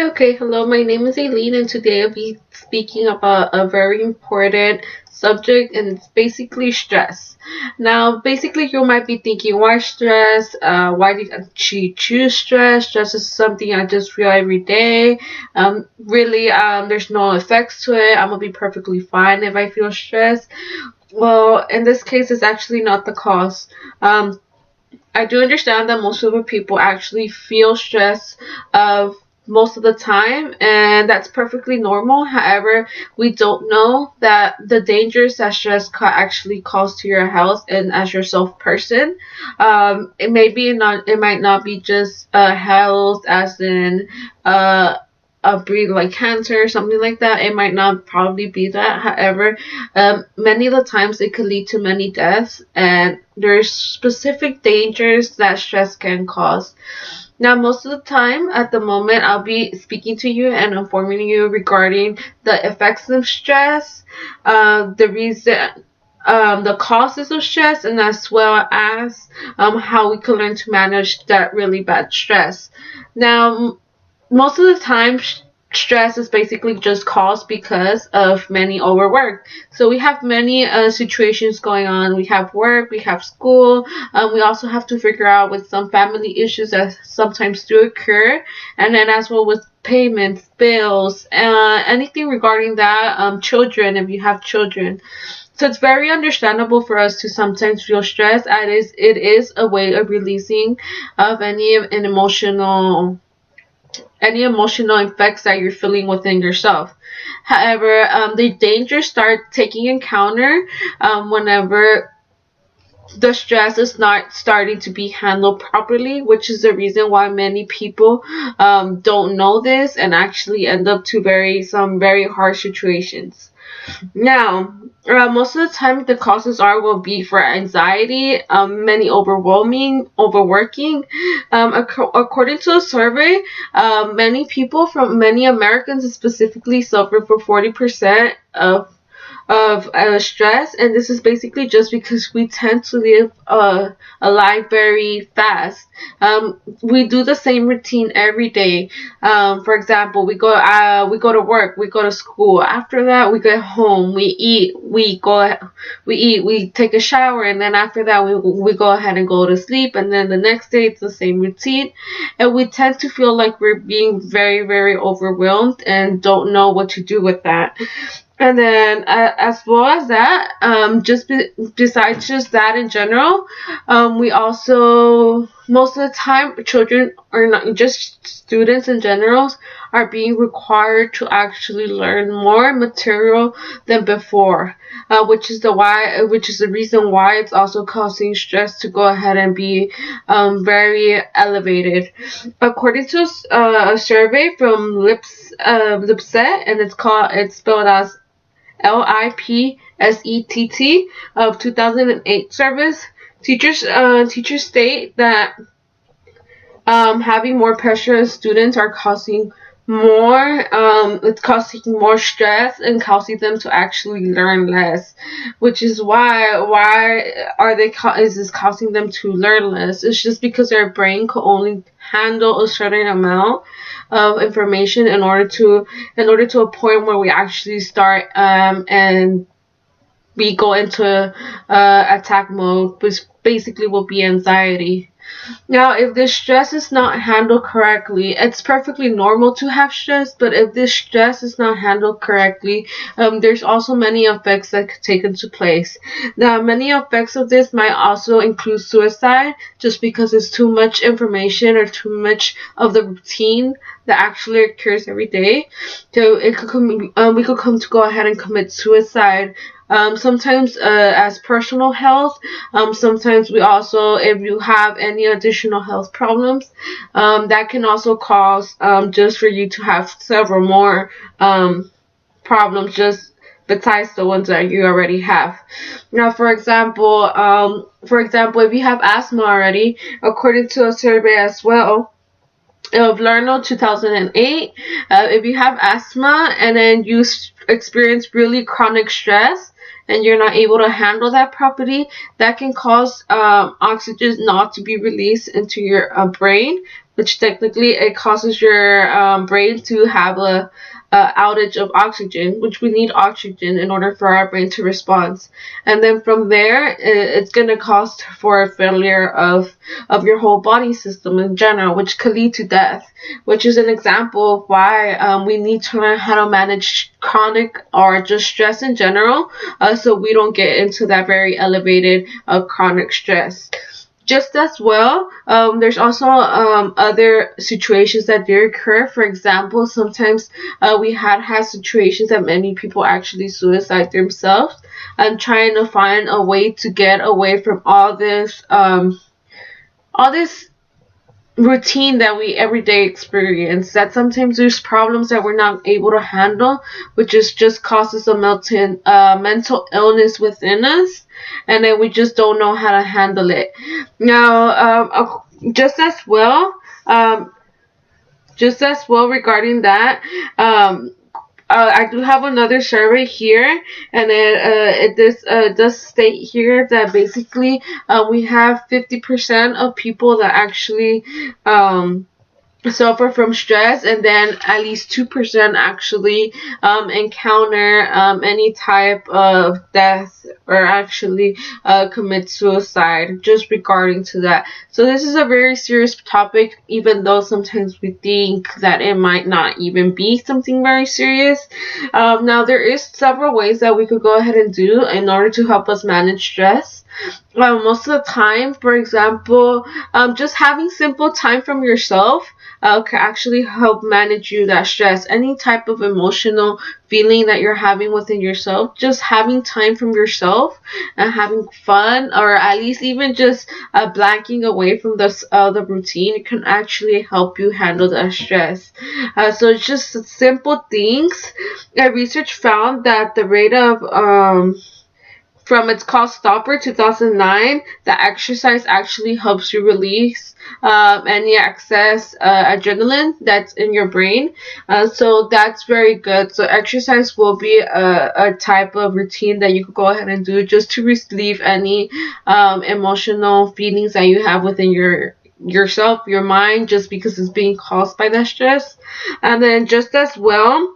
Okay, hello, my name is Aileen, and today I'll be speaking about a very important subject, and it's basically stress. Now, basically, you might be thinking, why stress? Why did she choose stress? Stress is something I just feel every day. Really, there's no effects to it. I'm gonna be perfectly fine if I feel stressed. Well, in this case, it's actually not the cause. Um, I do understand that most of the people actually feel stress most of the time, and that's perfectly normal. However, we don't know that the dangers that stress actually cause to your health and as yourself person. It might not be just health, as in a breed like cancer or something like that. It might not probably be that. However, many of the times it could lead to many deaths, and there's specific dangers that stress can cause. Now, most of the time, at the moment, I'll be speaking to you and informing you regarding the effects of stress, the causes of stress, and as well as how we can learn to manage that really bad stress. Now, most of the time, stress is basically just caused because of many overwork. So we have many situations going on. We have work, we have school. We also have to figure out with some family issues that sometimes do occur, and then as well with payments, bills, anything regarding that. Children, if you have children. So it's very understandable for us to sometimes feel stressed. It is a way of releasing of any emotional effects that you're feeling within yourself. However, the dangers start taking encounter whenever the stress is not starting to be handled properly, which is the reason why many people don't know this and actually end up to some very harsh situations. Now, most of the time, the causes will be for anxiety, many overworking. According to a survey, many Americans specifically suffer for 40% of stress, and this is basically just because we tend to live a life very fast. We do the same routine every day. For example, we go to work, we go to school. After that, we get home, we take a shower, and then after that, we go ahead and go to sleep. And then the next day, it's the same routine, and we tend to feel like we're being very, very overwhelmed and don't know what to do with that. And then, as well as that, besides just that in general, we also, most of the time, children, or not just students in general, are being required to actually learn more material than before, which is the reason why it's also causing stress to go ahead and be very elevated. According to a survey from Lipset, and it's spelled as LIPSETT of 2008 service. Teachers state that having more pressure as students are causing it's causing more stress and causing them to actually learn less, which is is this causing them to learn less? It's just because their brain can only handle a certain amount of information in order to a point where we actually start and we go into attack mode, which basically will be anxiety. Now, if this stress is not handled correctly, it's perfectly normal to have stress, but if this stress is not handled correctly, there's also many effects that could take into place. Now, many effects of this might also include suicide, just because it's too much information or too much of the routine that actually occurs every day. So we could come to go ahead and commit suicide. Sometimes as personal health. Sometimes we also, if you have any additional health problems, that can also cause just for you to have several more problems just besides the ones that you already have. Now, for example, if you have asthma already, according to a survey as well of Lerno 2008, if you have asthma and then you experience really chronic stress and you're not able to handle that properly, that can cause oxygen not to be released into your brain, which technically it causes your brain to have a outage of oxygen, which we need oxygen in order for our brain to respond. And then from there, it's going to cause for a failure of your whole body system in general, which could lead to death, which is an example of why we need to learn how to manage chronic or just stress in general, so we don't get into that very elevated chronic stress. Just as well, there's also other situations that do occur. For example, sometimes we had situations that many people actually suicide themselves and trying to find a way to get away from all this routine that we everyday experience, that sometimes there's problems that we're not able to handle, which is just causes a mental illness within us, and then we just don't know how to handle it. Now, just as well regarding that, I do have another survey here, and it does state here that basically we have 50% of people that actually suffer from stress, and then at least 2% actually encounter any type of death or actually commit suicide just regarding to that. So this is a very serious topic, even though sometimes we think that it might not even be something very serious. Now there is several ways that we could go ahead and do in order to help us manage stress. Most of the time, for example, just having simple time from yourself can actually help manage that stress. Any type of emotional feeling that you're having within yourself, just having time from yourself and having fun, or at least even just blanking away from the routine, can actually help you handle that stress. So it's just simple things. Research found that the rate of from it's called Stopper 2009, that exercise actually helps you release any excess adrenaline that's in your brain. So that's very good. So exercise will be a type of routine that you could go ahead and do just to relieve any emotional feelings that you have within yourself, your mind, just because it's being caused by that stress. And then just as well,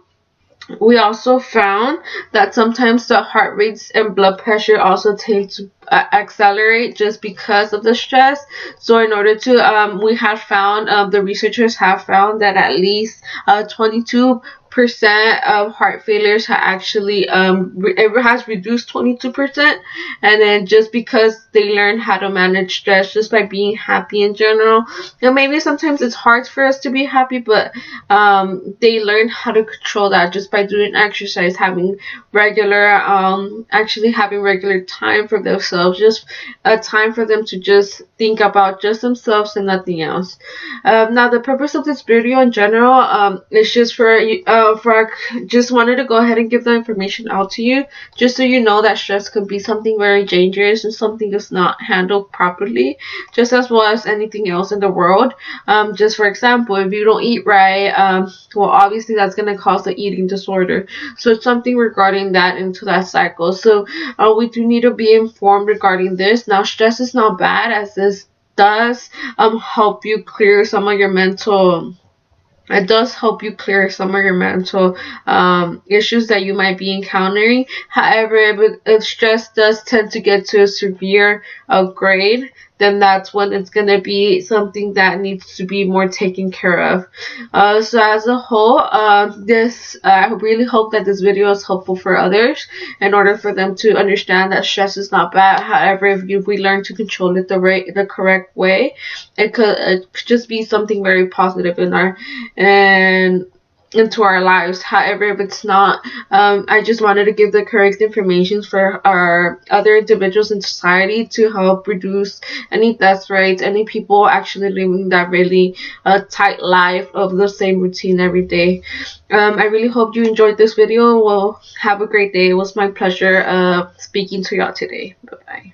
we also found that sometimes the heart rates and blood pressure also tend to accelerate just because of the stress. So in order to, we have found, the researchers have found that at least 22% of heart failures have actually it has reduced 22%, and then just because they learn how to manage stress just by being happy in general. Maybe sometimes it's hard for us to be happy, but they learn how to control that just by doing exercise, having regular actually having regular time for themselves, just a time for them to just think about just themselves and nothing else. Now the purpose of this video in general is just for just wanted to go ahead and give the information out to you, just so you know that stress can be something very dangerous and something that's not handled properly, just as well as anything else in the world. Just for example, if you don't eat right, well, obviously that's going to cause the eating disorder. So it's something regarding that into that cycle. So we do need to be informed regarding this. Now, stress is not bad, as this does help you clear some of your mental. It does help you clear some of your mental issues that you might be encountering. However, if stress does tend to get to a severe grade, then that's when it's going to be something that needs to be more taken care of. So as a whole, I really hope that this video is helpful for others in order for them to understand that stress is not bad. However, if we learn to control it the correct way, it could just be something very positive into our lives. However, if it's not, I just wanted to give the correct information for our other individuals in society to help reduce any death rates, any people actually living that really tight life of the same routine every day. I really hope you enjoyed this video. Well, have a great day. It was my pleasure speaking to y'all today. Bye bye.